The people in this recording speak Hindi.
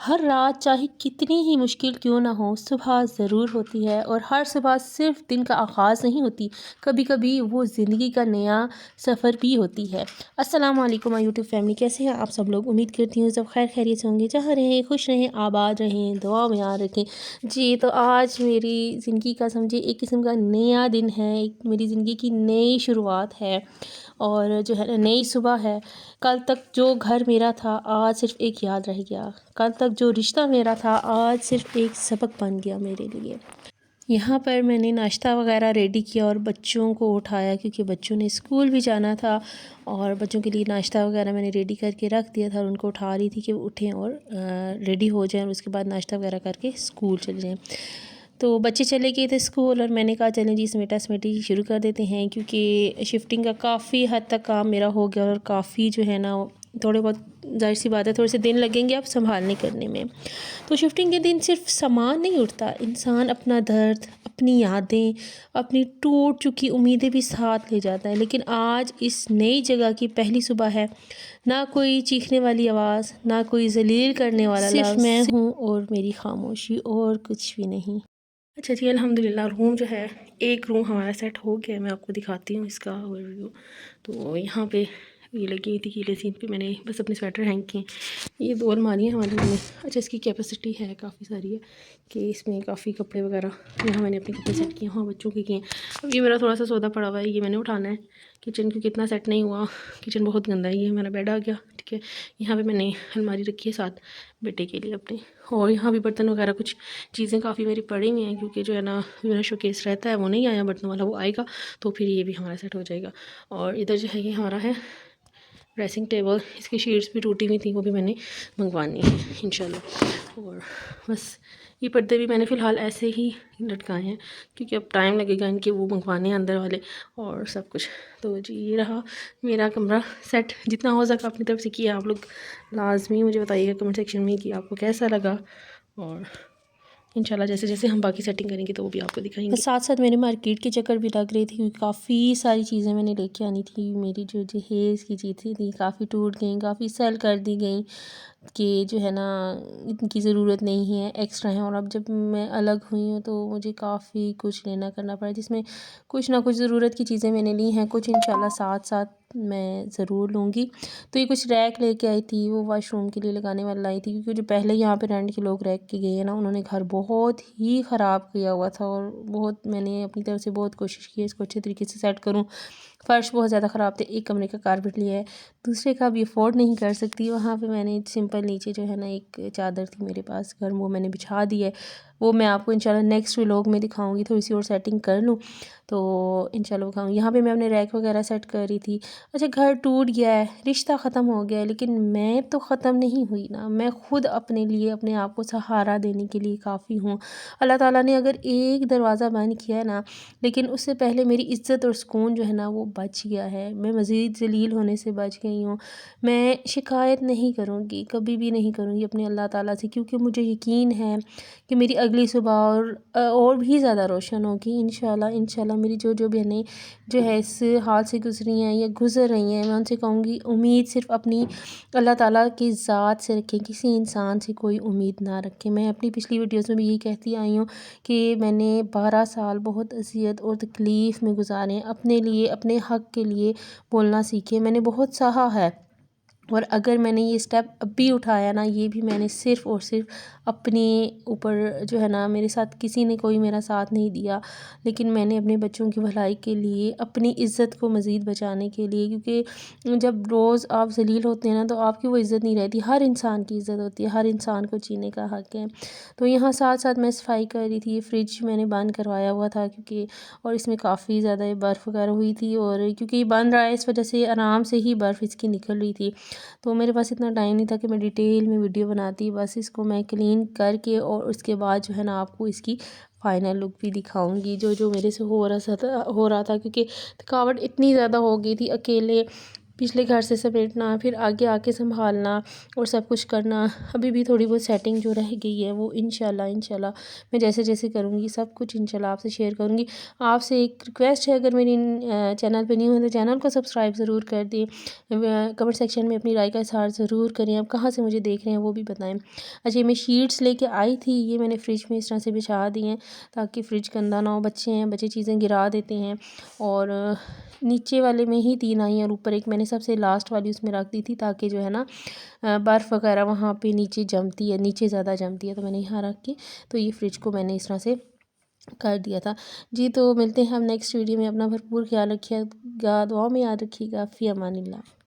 हर रात चाहे कितनी ही मुश्किल क्यों ना हो, सुबह ज़रूर होती है। और हर सुबह सिर्फ दिन का आगाज़ नहीं होती, कभी कभी वो ज़िंदगी का नया सफ़र भी होती है। अस्सलाम वालेकुम माय यूट्यूब फैमिली, कैसे हैं आप सब लोग। उम्मीद करती हूँ सब खैर खैरियत से होंगे, जहाँ रहें खुश रहें, आबाद रहें, दुआ में याद रखें। जी, तो आज मेरी ज़िंदगी का समझिए एक किस्म का नया दिन है, एक मेरी ज़िंदगी की नई शुरुआत है और जो है ना नई सुबह है। कल तक जो घर मेरा था आज सिर्फ एक याद रह गया। कल तक जो रिश्ता मेरा था आज सिर्फ एक सबक बन गया मेरे लिए। यहाँ पर मैंने नाश्ता वगैरह रेडी किया और बच्चों को उठाया, क्योंकि बच्चों ने स्कूल भी जाना था और बच्चों के लिए नाश्ता वगैरह मैंने रेडी करके रख दिया था और उनको उठा रही थी कि वो उठें और रेडी हो जाएं और उसके बाद नाश्ता वगैरह करके स्कूल चले जाएं। तो बच्चे चले गए थे स्कूल और मैंने कहा चलें जी समेटा समेटी शुरू कर देते हैं, क्योंकि शिफ्टिंग का काफ़ी हद तक काम मेरा हो गया और काफ़ी जो है ना थोड़े बहुत ज़ाहिर सी बात है थोड़े से दिन लगेंगे अब संभालने करने में। तो शिफ्टिंग के दिन सिर्फ सामान नहीं उठता, इंसान अपना दर्द, अपनी यादें, अपनी टूट चुकी उम्मीदें भी साथ ले जाता है। लेकिन आज इस नई जगह की पहली सुबह है, ना कोई चीखने वाली आवाज़, ना कोई जलील करने वाला लफ्ज़, सिर्फ मैं हूँ और मेरी खामोशी, और कुछ भी नहीं। अच्छा जी, अल्हम्दुलिल्लाह रूम जो है, एक रूम हमारा सेट हो गया है। मैं आपको दिखाती हूँ इसका ओवरव्यू। तो यहाँ पे ये लगी थी कीले सीन पे, मैंने बस अपने स्वेटर हैंग किए। ये 2 अलमारियाँ हमारे रूम में। अच्छा, इसकी कैपेसिटी है काफ़ी सारी है कि इसमें काफ़ी कपड़े वगैरह, यहाँ मैंने अपने कपड़े सेट किए, वहाँ बच्चों के किए। अब ये मेरा थोड़ा सा सौदा पड़ा हुआ है, ये मैंने उठाना है। किचन क्योंकि इतना सेट नहीं हुआ, किचन बहुत गंदा है। ये मेरा बेड आ गया, ठीक है। यहाँ पे मैंने अलमारी रखी है साथ बेटे के लिए अपने, और यहाँ भी बर्तन वगैरह कुछ चीज़ें काफ़ी मेरी पड़ी हुई हैं, क्योंकि जो है ना मेरा शोकेस रहता है वो नहीं आया बर्तन वाला, वो आएगा तो फिर ये भी हमारा सेट हो जाएगा। और इधर जो है ये हमारा है ड्रेसिंग टेबल, इसकी शीट्स भी टूटी हुई थी, वो भी मैंने मंगवानी है इंशाल्लाह। और बस ये पर्दे भी मैंने फ़िलहाल ऐसे ही लटकाए हैं, क्योंकि अब टाइम लगेगा इनके वो मंगवाने अंदर वाले और सब कुछ। तो जी ये रहा मेरा कमरा सेट, जितना हो सका अपनी तरफ से किया। आप लोग लाजमी मुझे बताइएगा कमेंट सेक्शन में कि आपको कैसा लगा, और इंशाल्लाह जैसे जैसे हम बाकी सेटिंग करेंगे तो वो भी आपको दिखाएंगे। साथ साथ मेरे मार्केट के चक्कर भी लग रही थी, क्योंकि काफ़ी सारी चीज़ें मैंने लेके आनी थी। मेरी जो जहेज़ की चीज़ें थी काफ़ी टूट गई, काफ़ी सेल कर दी गई कि जो है ना इनकी ज़रूरत नहीं है, एक्स्ट्रा है। और अब जब मैं अलग हुई हूँ तो मुझे काफ़ी कुछ लेना करना पड़ा, जिसमें कुछ ना कुछ ज़रूरत की चीज़ें मैंने ली हैं, कुछ इंशाल्लाह साथ साथ मैं ज़रूर लूँगी। तो ये कुछ रैक लेके आई थी, वो वॉशरूम के लिए लगाने वाला लाई थी, क्योंकि जो पहले यहाँ पे रेंट के लोग रह के गए हैं ना, उन्होंने घर बहुत ही ख़राब किया हुआ था। और बहुत मैंने अपनी तरफ से बहुत कोशिश की है इसको अच्छे तरीके से सेट करूँ। फ़र्श बहुत ज़्यादा ख़राब थे, एक कमरे का कारपेट लिया है, दूसरे का भी अफोर्ड नहीं कर सकती। वहाँ पे मैंने सिंपल नीचे जो है ना एक चादर थी मेरे पास गर्म, वो मैंने बिछा दी है। वो मैं आपको इंशाल्लाह नेक्स्ट व्लॉग में दिखाऊंगी, थोड़ी सी और सेटिंग कर लूँ तो इंशाल्लाह दिखाऊंगी। यहाँ पे मैं अपने रैक वगैरह सेट कर रही थी। अच्छा, घर टूट गया है, रिश्ता ख़त्म हो गया है, लेकिन मैं तो ख़त्म नहीं हुई ना। मैं ख़ुद अपने लिए, अपने आप को सहारा देने के लिए काफ़ी हूँ। अल्लाह ताला ने अगर एक दरवाज़ा बंद किया है ना, लेकिन उससे पहले मेरी इज़्ज़त और सुकून जो है ना वो बच गया है। मैं मज़ीद ज़लील होने से बच गई हूँ। मैं शिकायत नहीं करूँगी, कभी भी नहीं करूँगी अपने अल्लाह ताला से, क्योंकि मुझे यकीन है कि मेरी अगली सुबह और भी ज़्यादा रोशन होगी इंशाल्लाह। इंशाल्लाह मेरी जो जो बहनें जो है इस हाल से गुजरी हैं या गुज़र रही हैं, मैं उनसे कहूँगी उम्मीद सिर्फ़ अपनी अल्लाह ताला की ज़ात से रखें, किसी इंसान से कोई उम्मीद ना रखें। मैं अपनी पिछली वीडियोस में भी यही कहती आई हूँ कि मैंने 12 साल बहुत अज़ियत और तकलीफ़ में गुजारे, अपने लिए, अपने हक़ के लिए बोलना सीखे, मैंने बहुत सहा है। और अगर मैंने ये स्टेप अभी उठाया ना, ये भी मैंने सिर्फ़ और सिर्फ अपने ऊपर जो है ना, मेरे साथ किसी ने कोई मेरा साथ नहीं दिया, लेकिन मैंने अपने बच्चों की भलाई के लिए, अपनी इज़्ज़त को मज़ीद बचाने के लिए, क्योंकि जब रोज़ आप ज़लील होते हैं ना तो आपकी वो इज़्ज़त नहीं रहती। हर इंसान की इज़्ज़त होती है, हर इंसान को जीने का हक़ है। तो यहाँ साथ साथ मैं सफाई कर रही थी। फ्रिज मैंने बंद करवाया हुआ था, क्योंकि और इसमें काफ़ी ज़्यादा बर्फ़ वगैरह हुई थी, और क्योंकि ये बंद रहा है इस वजह से आराम से ही बर्फ़ इसकी निकल रही थी। तो मेरे पास इतना टाइम नहीं था कि मैं डिटेल में वीडियो बनाती। बस इसको मैं क्लीन करके और उसके बाद जो है ना आपको इसकी फ़ाइनल लुक भी दिखाऊंगी, जो जो मेरे से हो रहा था, क्योंकि थकावट इतनी ज़्यादा हो गई थी। अकेले पिछले घर से समेटना, फिर आगे आके संभालना और सब कुछ करना। अभी भी थोड़ी बहुत सेटिंग जो रह गई है वो इंशाल्लाह मैं जैसे जैसे करूँगी सब कुछ इंशाल्लाह आपसे शेयर करूँगी। आपसे एक रिक्वेस्ट है, अगर मेरी चैनल पे न्यू है तो चैनल को सब्सक्राइब ज़रूर कर दें। कमेंट सेक्शन में अपनी राय का इज़हार ज़रूर करें। आप कहाँ से मुझे देख रहे हैं वो भी बताएं। अच्छा, ये मैं शीट्स लेके आई थी, ये मैंने फ्रिज में इस तरह से बिछा दी हैं ताकि फ्रिज गंदा ना हो। बच्चे हैं, बच्चे चीज़ें गिरा देते हैं। और नीचे वाले में ही 3 आई हैं और ऊपर एक मैंने सबसे लास्ट वाली उसमें रख दी थी ताकि जो है ना बर्फ़ वगैरह वहाँ पे नीचे जमती है, नीचे ज़्यादा जमती है, तो मैंने यहाँ रख के तो ये फ्रिज को मैंने इस तरह से कर दिया था जी। तो मिलते हैं हम नेक्स्ट वीडियो में। अपना भरपूर ख्याल रखिएगा, दुआ में याद रखिएगा। फ़ी अमानिल्लाह।